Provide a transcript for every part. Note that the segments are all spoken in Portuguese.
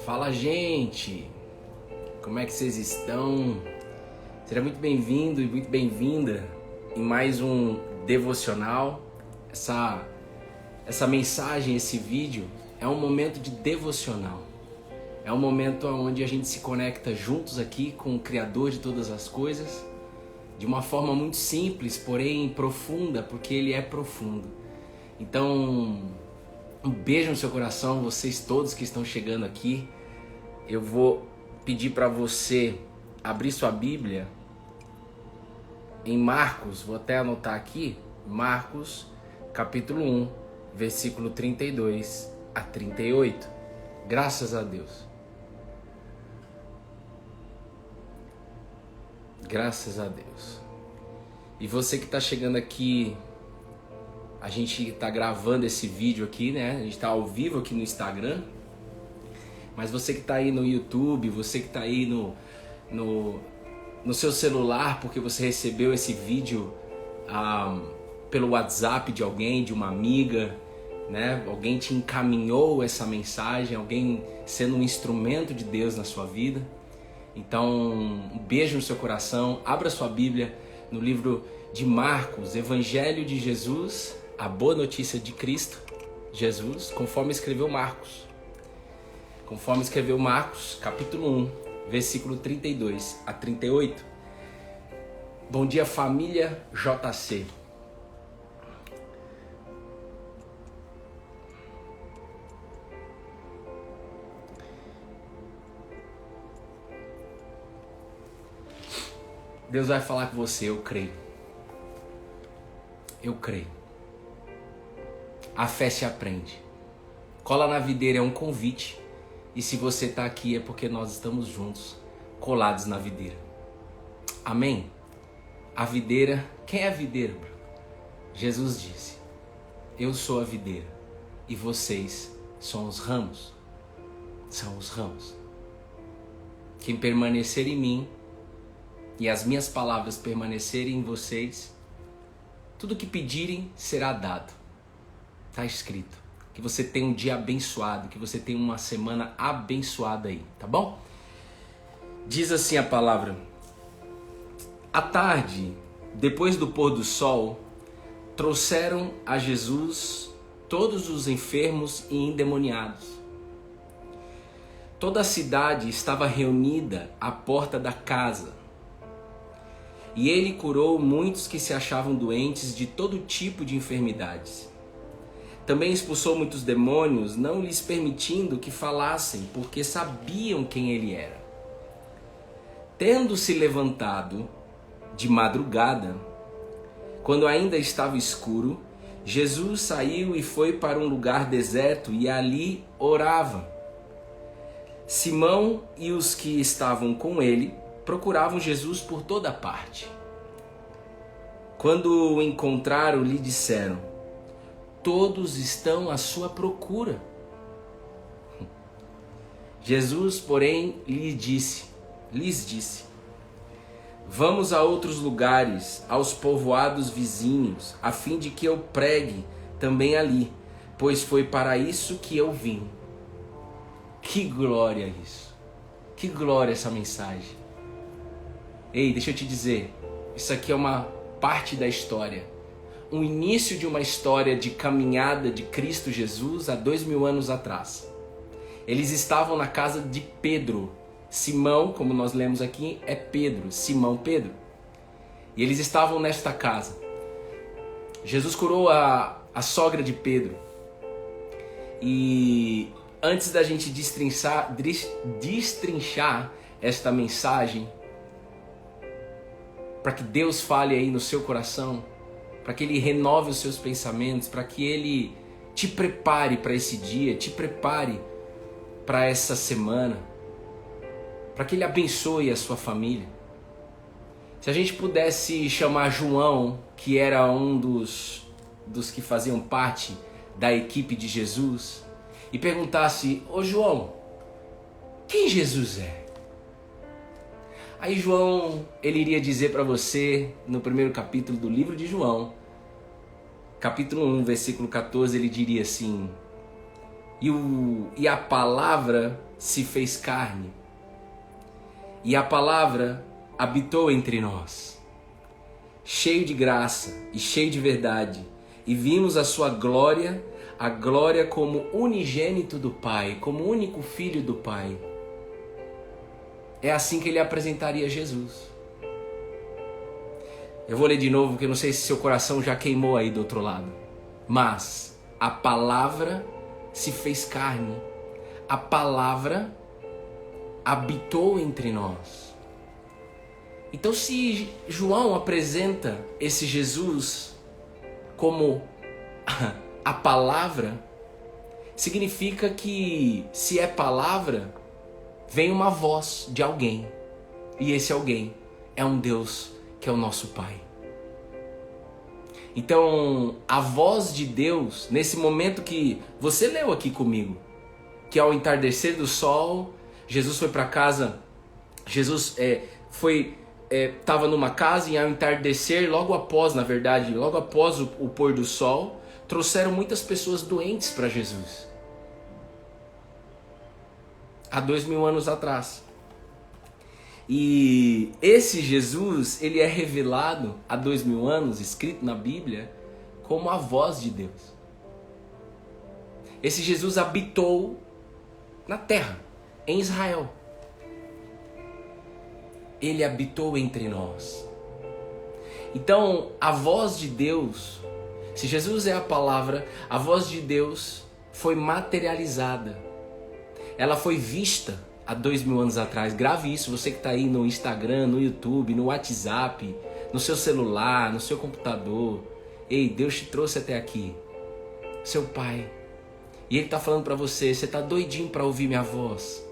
Fala, gente! Como é que vocês estão? Seja muito bem-vindo e muito bem-vinda em mais um devocional. Essa mensagem, esse vídeo é um momento de devocional. É um momento onde a gente se conecta juntos aqui com o Criador de todas as coisas, de uma forma muito simples, porém profunda, porque Ele é profundo. Então, um beijo no seu coração, vocês todos que estão chegando aqui. Eu vou pedir para você abrir sua Bíblia em Marcos, vou até anotar aqui, Marcos capítulo 1, versículo 32 a 38. Graças a Deus. Graças a Deus. E você que está chegando aqui, a gente está gravando esse vídeo aqui, né? A gente está ao vivo aqui no Instagram. Mas você que está aí no YouTube, você que está aí no seu celular, porque você recebeu esse vídeo pelo WhatsApp de alguém, de uma amiga, né? Alguém te encaminhou essa mensagem, alguém sendo um instrumento de Deus na sua vida. Então, um beijo no seu coração. Abra sua Bíblia no livro de Marcos, Evangelho de Jesus, a boa notícia de Cristo Jesus, conforme escreveu Marcos. Conforme escreveu Marcos, capítulo 1, versículo 32 a 38. Bom dia, família JC. Deus vai falar com você, eu creio. Eu creio. A fé se aprende. Cola na videira é um convite. E se você está aqui é porque nós estamos juntos, colados na videira. Amém? A videira, quem é a videira? Jesus disse, eu sou a videira e vocês são os ramos. São os ramos. Quem permanecer em mim e as minhas palavras permanecerem em vocês, tudo que pedirem será dado. Está escrito. Que você tenha um dia abençoado, que você tenha uma semana abençoada aí, tá bom? Diz assim a palavra: à tarde, depois do pôr do sol, trouxeram a Jesus todos os enfermos e endemoniados. Toda a cidade estava reunida à porta da casa. E ele curou muitos que se achavam doentes de todo tipo de enfermidades. Também expulsou muitos demônios, não lhes permitindo que falassem, porque sabiam quem ele era. Tendo-se levantado de madrugada, quando ainda estava escuro, Jesus saiu e foi para um lugar deserto e ali orava. Simão e os que estavam com ele procuravam Jesus por toda parte. Quando o encontraram, lhe disseram: todos estão à sua procura. Jesus, porém, lhes disse: vamos a outros lugares, aos povoados vizinhos, a fim de que eu pregue também ali, pois foi para isso que eu vim. Que glória isso! Que glória essa mensagem! Ei, deixa eu te dizer, isso aqui é uma parte da história. Um início de uma história de caminhada de Cristo Jesus há 2000 anos atrás. Eles estavam na casa de Pedro. Simão, como nós lemos aqui, é Pedro. Simão Pedro. E eles estavam nesta casa. Jesus curou a sogra de Pedro. E antes da gente destrinchar esta mensagem, para que Deus fale aí no seu coração, para que Ele renove os seus pensamentos, para que Ele te prepare para esse dia, te prepare para essa semana, para que Ele abençoe a sua família. Se a gente pudesse chamar João, que era um dos que faziam parte da equipe de Jesus, e perguntasse: ô João, quem Jesus é? Aí João, ele iria dizer para você, no primeiro capítulo do livro de João, capítulo 1, versículo 14, ele diria assim: e a palavra se fez carne e a palavra habitou entre nós, cheio de graça e cheio de verdade, e vimos a sua glória, a glória como unigênito do Pai, como único filho do Pai. É assim que ele apresentaria Jesus. Eu vou ler de novo, porque eu não sei se seu coração já queimou aí do outro lado. Mas a palavra se fez carne, a palavra habitou entre nós. Então, se João apresenta esse Jesus como a palavra, significa que, se é palavra, vem uma voz de alguém. E esse alguém é um Deus que é o nosso Pai. Então, a voz de Deus, nesse momento que você leu aqui comigo, que ao entardecer do sol, Jesus foi para casa, Jesus estava numa casa, e ao entardecer, logo após o pôr do sol, trouxeram muitas pessoas doentes para Jesus. Há 2000 anos atrás. E esse Jesus, ele é revelado há 2000 anos, escrito na Bíblia, como a voz de Deus. Esse Jesus habitou na terra, em Israel. Ele habitou entre nós. Então, a voz de Deus, se Jesus é a palavra, a voz de Deus foi materializada. Ela foi vista há 2000 anos atrás. Grave isso, você que está aí no Instagram, no YouTube, no WhatsApp, no seu celular, no seu computador. Ei, Deus te trouxe até aqui. Seu Pai. E Ele está falando para você, você está doidinho para ouvir minha voz.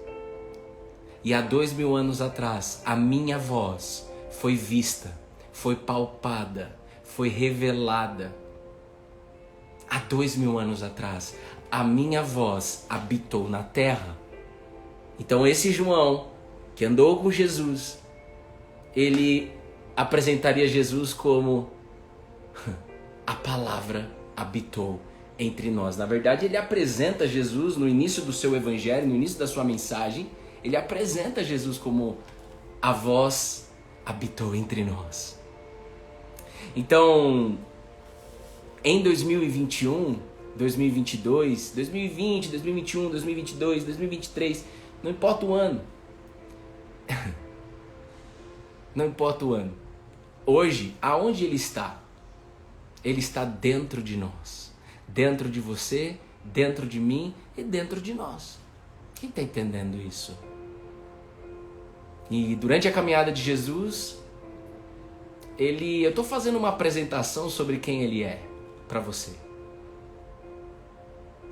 E há 2000 anos atrás, a minha voz foi vista, foi palpada, foi revelada. Há 2000 anos atrás, a minha voz habitou na terra. Então esse João, que andou com Jesus, ele apresentaria Jesus como a palavra habitou entre nós. Na verdade, ele apresenta Jesus no início do seu evangelho, no início da sua mensagem, ele apresenta Jesus como a voz habitou entre nós. Então, em 2021, 2022, 2020, 2021, 2022, 2023, não importa o ano. Não importa o ano. Hoje, aonde Ele está? Ele está dentro de nós. Dentro de você, dentro de mim e dentro de nós. Quem está entendendo isso? E durante a caminhada de Jesus, eu estou fazendo uma apresentação sobre quem Ele é para você.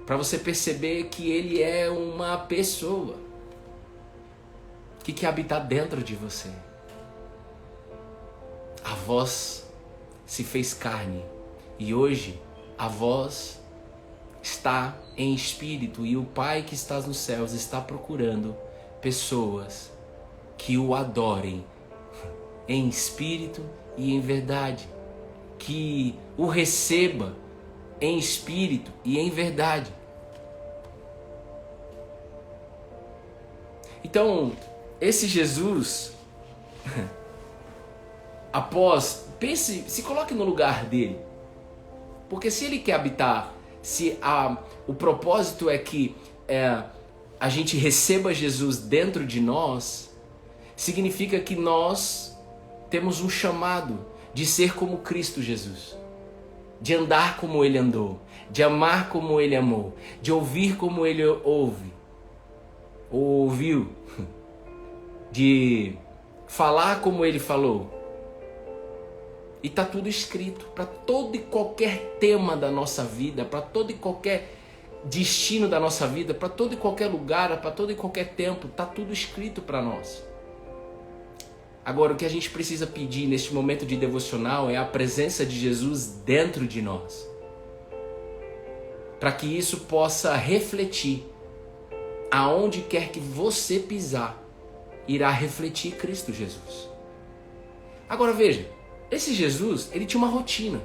Para você perceber que Ele é uma pessoa que quer habitar dentro de você. A voz se fez carne e hoje a voz está em espírito, e o Pai que está nos céus está procurando pessoas que o adorem em espírito e em verdade, que o receba em espírito e em verdade. Então, esse Jesus, pense, se coloque no lugar dele. Porque se ele quer habitar, se o propósito é que a gente receba Jesus dentro de nós, significa que nós temos um chamado de ser como Cristo Jesus. De andar como Ele andou, de amar como Ele amou, de ouvir como Ele ouviu, de falar como Ele falou. E está tudo escrito para todo e qualquer tema da nossa vida, para todo e qualquer destino da nossa vida, para todo e qualquer lugar, para todo e qualquer tempo, está tudo escrito para nós. Agora, o que a gente precisa pedir neste momento de devocional é a presença de Jesus dentro de nós, para que isso possa refletir. Aonde quer que você pisar, irá refletir Cristo Jesus. Agora veja, esse Jesus, ele tinha uma rotina.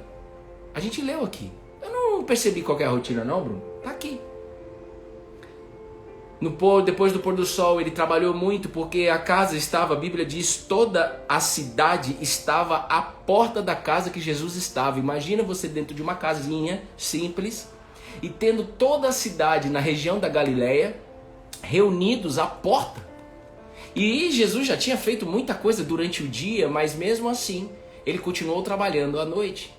A gente leu aqui. Eu não percebi qual é a rotina não, Bruno. Tá aqui. Depois do pôr do sol, ele trabalhou muito porque a casa estava, a Bíblia diz, toda a cidade estava à porta da casa que Jesus estava. Imagina você dentro de uma casinha simples e tendo toda a cidade na região da Galileia reunidos à porta. E Jesus já tinha feito muita coisa durante o dia, mas mesmo assim, ele continuou trabalhando à noite.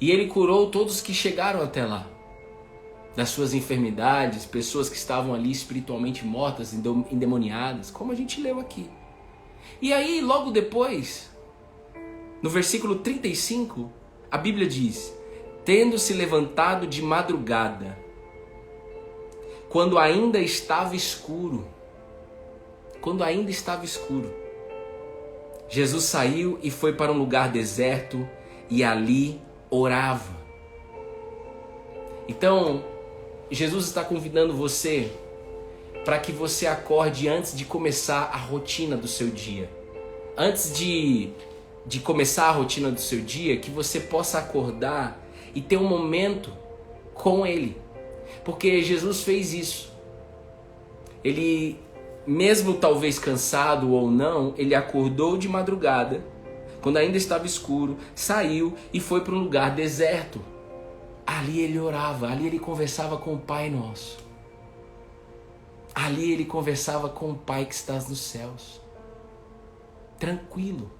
E ele curou todos que chegaram até lá, das suas enfermidades, pessoas que estavam ali espiritualmente mortas, endemoniadas, como a gente leu aqui. E aí, logo depois, no versículo 35, a Bíblia diz: tendo se levantado de madrugada, quando ainda estava escuro, Jesus saiu e foi para um lugar deserto e ali orava. Então, Jesus está convidando você para que você acorde antes de começar a rotina do seu dia. Antes de começar a rotina do seu dia, que você possa acordar e ter um momento com Ele. Porque Jesus fez isso. Ele, mesmo talvez cansado ou não, ele acordou de madrugada, quando ainda estava escuro, saiu e foi para um lugar deserto. Ali ele orava, ali ele conversava com o Pai Nosso. Ali ele conversava com o Pai que estás nos céus. Tranquilo,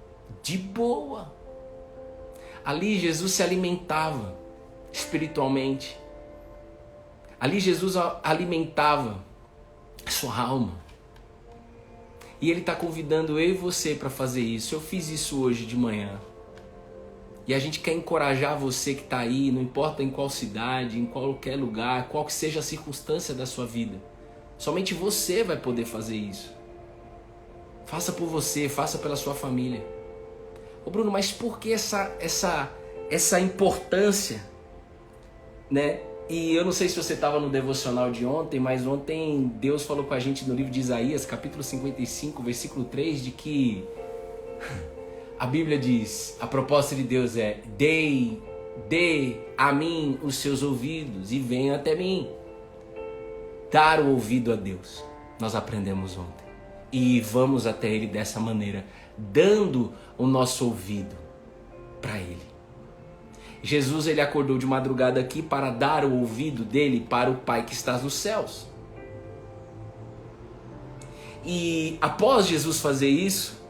de boa. Ali Jesus se alimentava espiritualmente. Ali Jesus alimentava a sua alma. E ele está convidando eu e você para fazer isso. Eu fiz isso hoje de manhã. E a gente quer encorajar você que está aí, não importa em qual cidade, em qualquer lugar, qual que seja a circunstância da sua vida. Somente você vai poder fazer isso. Faça por você, faça pela sua família. Ô Bruno, mas por que essa importância, né? E eu não sei se você estava no devocional de ontem, mas ontem Deus falou com a gente no livro de Isaías, capítulo 55, versículo 3, de que a Bíblia diz, a proposta de Deus é: dê a mim os seus ouvidos e venha até mim. Dar o ouvido a Deus. Nós aprendemos ontem. E vamos até Ele dessa maneira, dando o nosso ouvido para Ele. Jesus, ele acordou de madrugada aqui para dar o ouvido dele para o Pai que está nos céus. E após Jesus fazer isso,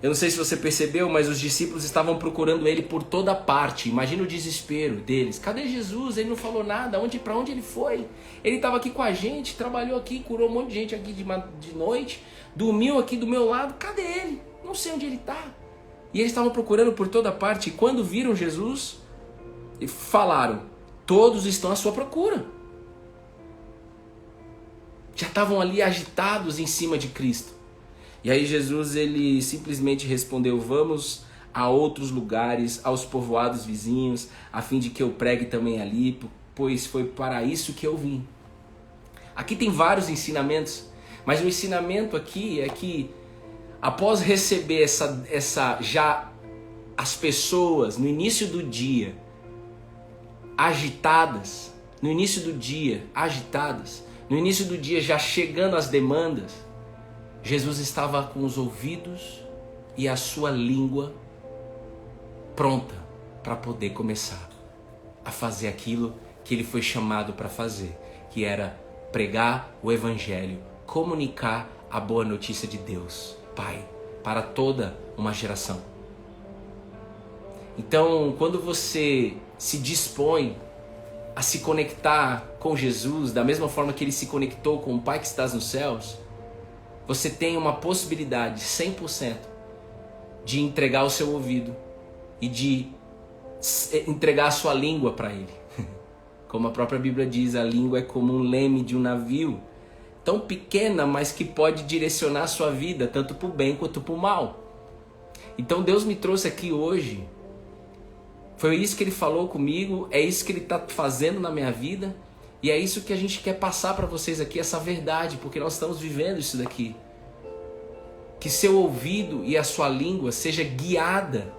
eu não sei se você percebeu, mas os discípulos estavam procurando ele por toda parte. Imagina o desespero deles. Cadê Jesus? Ele não falou nada. Para onde ele foi? Ele estava aqui com a gente, trabalhou aqui, curou um monte de gente aqui de noite, dormiu aqui do meu lado. Cadê ele? Não sei onde ele está. E eles estavam procurando por toda parte. E quando viram Jesus, falaram: todos estão à sua procura. Já estavam ali agitados em cima de Cristo. E aí Jesus, ele simplesmente respondeu: vamos a outros lugares, aos povoados vizinhos, a fim de que eu pregue também ali, pois foi para isso que eu vim. Aqui tem vários ensinamentos, mas o ensinamento aqui é que após receber as pessoas no início do dia agitadas, no início do dia já chegando às demandas, Jesus estava com os ouvidos e a sua língua pronta para poder começar a fazer aquilo que ele foi chamado para fazer, que era pregar o Evangelho, comunicar a boa notícia de Deus, Pai, para toda uma geração. Então, quando você se dispõe a se conectar com Jesus, da mesma forma que ele se conectou com o Pai que está nos céus, você tem uma possibilidade 100% de entregar o seu ouvido e de entregar a sua língua para ele. Como a própria Bíblia diz, a língua é como um leme de um navio, tão pequena, mas que pode direcionar a sua vida, tanto para o bem quanto para o mal. Então Deus me trouxe aqui hoje, foi isso que Ele falou comigo, é isso que Ele está fazendo na minha vida, e é isso que a gente quer passar para vocês aqui, essa verdade, porque nós estamos vivendo isso daqui. Que seu ouvido e a sua língua seja guiada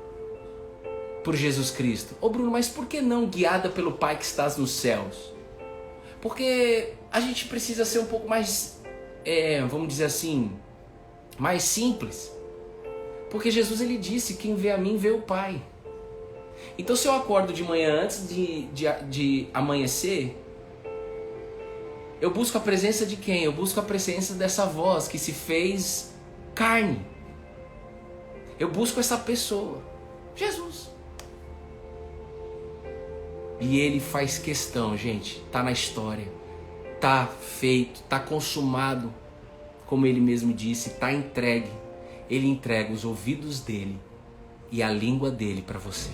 por Jesus Cristo. Ô Bruno, mas por que não guiada pelo Pai que estás nos céus? Porque a gente precisa ser um pouco mais, vamos dizer assim, mais simples. Porque Jesus ele disse, quem vê a mim vê o Pai. Então se eu acordo de manhã antes de amanhecer, eu busco a presença de quem? Eu busco a presença dessa voz que se fez carne. Eu busco essa pessoa, Jesus. E ele faz questão, gente, tá na história, tá feito, tá consumado, como ele mesmo disse, tá entregue. Ele entrega os ouvidos dele e a língua dele para você.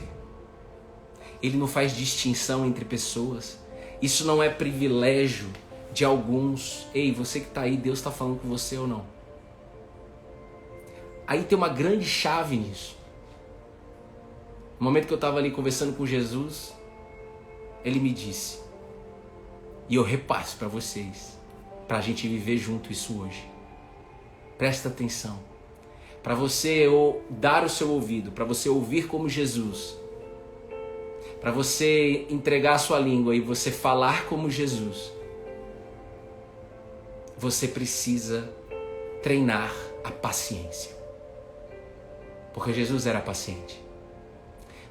Ele não faz distinção entre pessoas. Isso não é privilégio de alguns. Ei, você que tá aí, Deus tá falando com você ou não? Aí tem uma grande chave nisso. No momento que eu estava ali conversando com Jesus, ele me disse, e eu repasso para vocês, para a gente viver junto isso hoje. Presta atenção. Para você dar o seu ouvido, para você ouvir como Jesus, para você entregar a sua língua e você falar como Jesus, você precisa treinar a paciência. Porque Jesus era paciente.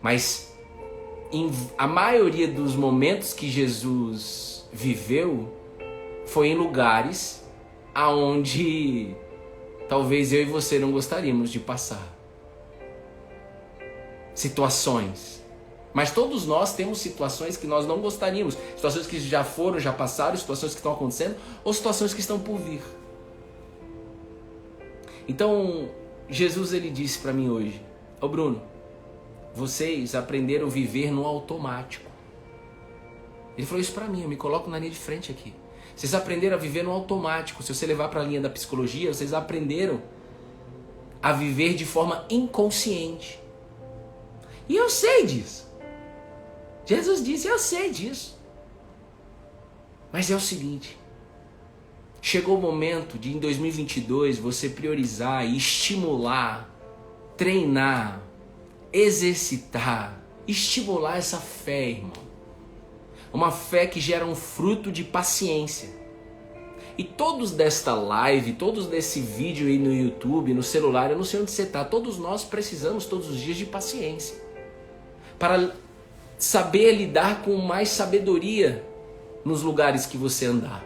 Mas a maioria dos momentos que Jesus viveu foi em lugares aonde talvez eu e você não gostaríamos de passar. Situações. Mas todos nós temos situações que nós não gostaríamos. Situações que já foram, já passaram, situações que estão acontecendo, ou situações que estão por vir. Então, Jesus ele disse para mim hoje, ô Bruno, vocês aprenderam a viver no automático. Ele falou isso para mim, eu me coloco na linha de frente aqui. Vocês aprenderam a viver no automático. Se você levar para a linha da psicologia, vocês aprenderam a viver de forma inconsciente. E eu sei disso. Jesus disse, eu sei disso. Mas é o seguinte, chegou o momento de em 2022 você priorizar e estimular, treinar, exercitar, estimular essa fé, irmão. Uma fé que gera um fruto de paciência. E todos desta live, todos desse vídeo aí no YouTube, no celular, eu não sei onde você está, todos nós precisamos todos os dias de paciência. Para saber lidar com mais sabedoria nos lugares que você andar.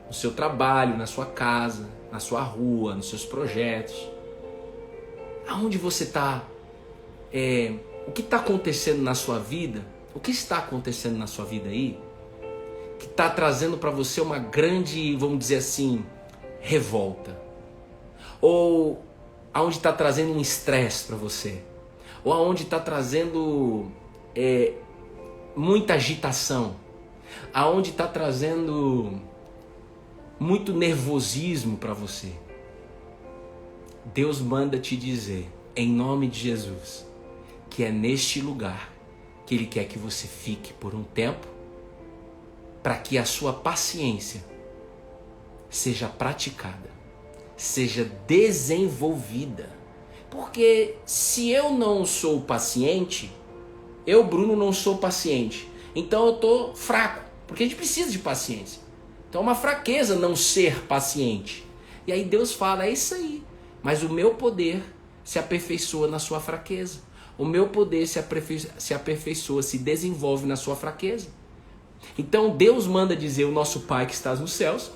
No seu trabalho, na sua casa, na sua rua, nos seus projetos. Aonde você está? O que está acontecendo na sua vida? O que está acontecendo na sua vida aí? Que está trazendo para você uma grande, vamos dizer assim, revolta. Ou aonde está trazendo um estresse para você. Ou aonde está trazendo muita agitação. Aonde está trazendo muito nervosismo para você. Deus manda te dizer, em nome de Jesus, que é neste lugar que Ele quer que você fique por um tempo, para que a sua paciência seja praticada, seja desenvolvida. Porque se eu não sou paciente, eu, Bruno, não sou paciente, então eu estou fraco, porque a gente precisa de paciência. Então é uma fraqueza não ser paciente. E aí Deus fala, é isso aí, mas o meu poder se aperfeiçoa na sua fraqueza. O meu poder se aperfeiçoa, se desenvolve na sua fraqueza. Então Deus manda dizer o nosso Pai que estás nos céus,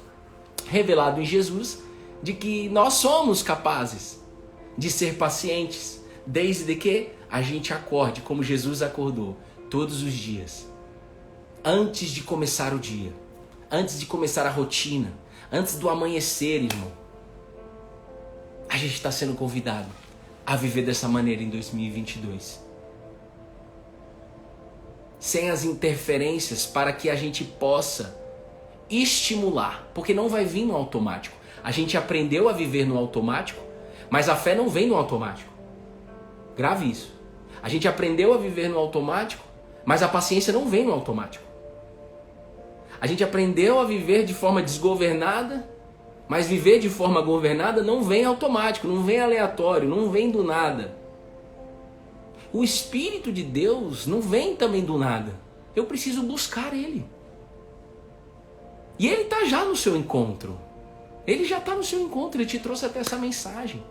revelado em Jesus, de que nós somos capazes de ser pacientes, desde que a gente acorde como Jesus acordou, todos os dias. Antes de começar o dia, antes de começar a rotina, antes do amanhecer, irmão. A gente está sendo convidado a viver dessa maneira em 2022. Sem as interferências, para que a gente possa estimular, porque não vai vir no automático. A gente aprendeu a viver no automático, mas a fé não vem no automático. Grave isso. A gente aprendeu a viver no automático, mas a paciência não vem no automático. A gente aprendeu a viver de forma desgovernada, mas viver de forma governada não vem automático, não vem aleatório, não vem do nada. O Espírito de Deus não vem também do nada. Eu preciso buscar Ele. E ele está já no seu encontro. Ele já está no seu encontro, ele te trouxe até essa mensagem.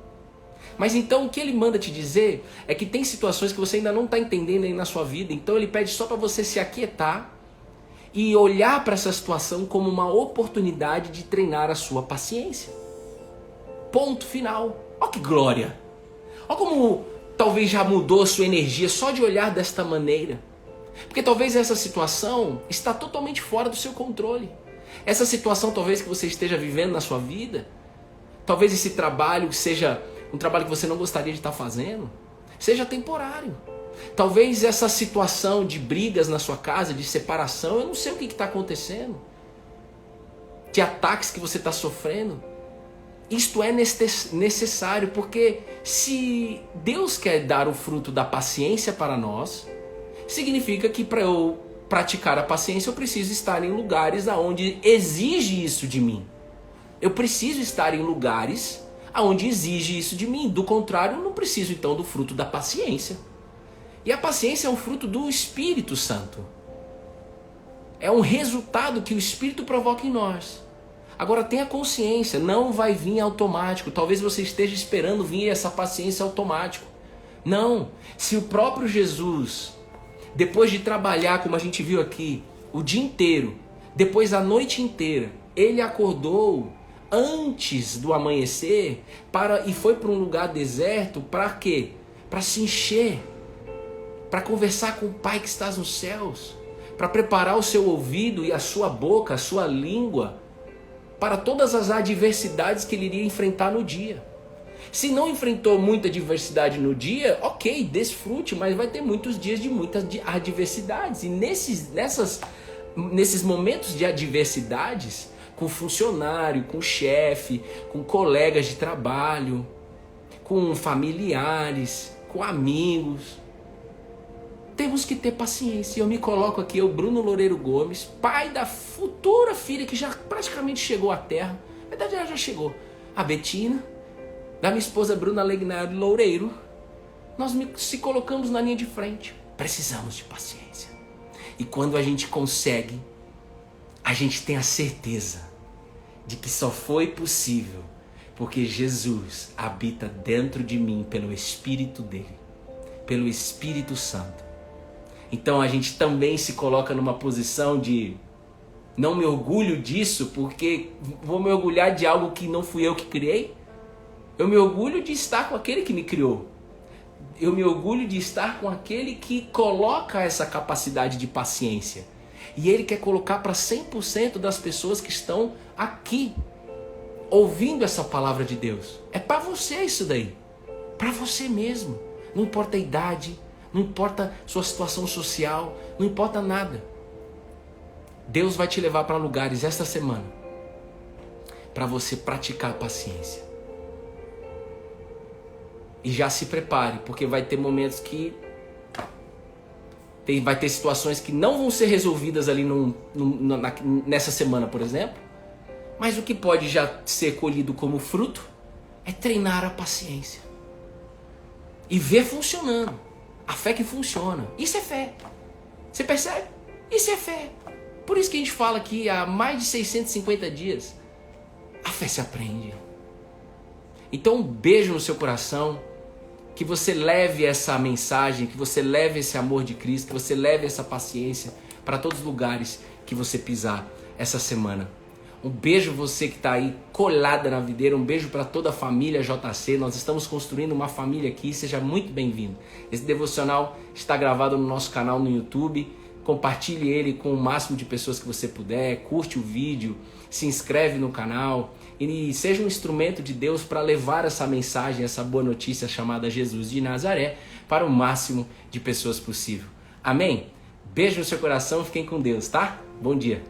Mas então o que ele manda te dizer é que tem situações que você ainda não está entendendo aí na sua vida. Então ele pede só para você se aquietar e olhar para essa situação como uma oportunidade de treinar a sua paciência. Ponto final. Olha que glória. Olha como talvez já mudou a sua energia só de olhar desta maneira. Porque talvez essa situação está totalmente fora do seu controle. Essa situação talvez que você esteja vivendo na sua vida, talvez esse trabalho seja um trabalho que você não gostaria de estar fazendo, seja temporário. Talvez essa situação de brigas na sua casa, de separação, eu não sei o que está acontecendo, de ataques que você está sofrendo. Isto é necessário, porque se Deus quer dar o fruto da paciência para nós, significa que para eu praticar a paciência eu preciso estar em lugares onde exige isso de mim. Eu preciso estar em lugares onde exige isso de mim. Do contrário, eu não preciso então do fruto da paciência. E a paciência é um fruto do Espírito Santo. É um resultado que o Espírito provoca em nós. Agora tenha consciência, não vai vir automático. Talvez você esteja esperando vir essa paciência automático. Não, se o próprio Jesus, depois de trabalhar, como a gente viu aqui, o dia inteiro, depois a noite inteira, ele acordou antes do amanhecer e foi para um lugar deserto, para quê? Para se encher, para conversar com o Pai que está nos céus, para preparar o seu ouvido e a sua boca, a sua língua, para todas as adversidades que ele iria enfrentar no dia. Se não enfrentou muita adversidade no dia, ok, desfrute, mas vai ter muitos dias de muitas adversidades. E nesses momentos de adversidades, com funcionário, com chefe, com colegas de trabalho, com familiares, com amigos, temos que ter paciência. Eu me coloco aqui, eu, Bruno Loureiro Gomes, pai da futura filha que já praticamente chegou à terra. Na verdade, ela já chegou. A Betina, da minha esposa Bruna Legnari Loureiro. Nós se colocamos na linha de frente. Precisamos de paciência. E quando a gente consegue, a gente tem a certeza de que só foi possível porque Jesus habita dentro de mim pelo Espírito dele, pelo Espírito Santo. Então a gente também se coloca numa posição de não me orgulho disso porque vou me orgulhar de algo que não fui eu que criei. Eu me orgulho de estar com aquele que me criou. Eu me orgulho de estar com aquele que coloca essa capacidade de paciência. E ele quer colocar para 100% das pessoas que estão aqui ouvindo essa palavra de Deus. É para você isso daí. Para você mesmo. Não importa a idade, não importa sua situação social, não importa nada. Deus vai te levar para lugares esta semana para você praticar a paciência. E já se prepare, porque vai ter momentos que vai ter situações que não vão ser resolvidas ali nessa semana, por exemplo. Mas o que pode já ser colhido como fruto é treinar a paciência. E ver funcionando. A fé que funciona. Isso é fé. Você percebe? Isso é fé. Por isso que a gente fala que há mais de 650 dias a fé se aprende. Então um beijo no seu coração. Que você leve essa mensagem, que você leve esse amor de Cristo, que você leve essa paciência para todos os lugares que você pisar essa semana. Um beijo você que está aí colada na videira, um beijo para toda a família JC, nós estamos construindo uma família aqui, seja muito bem-vindo. Esse devocional está gravado no nosso canal no YouTube, compartilhe ele com o máximo de pessoas que você puder, curte o vídeo, se inscreve no canal e seja um instrumento de Deus para levar essa mensagem, essa boa notícia chamada Jesus de Nazaré para o máximo de pessoas possível. Amém? Beijo no seu coração, fiquem com Deus, tá? Bom dia.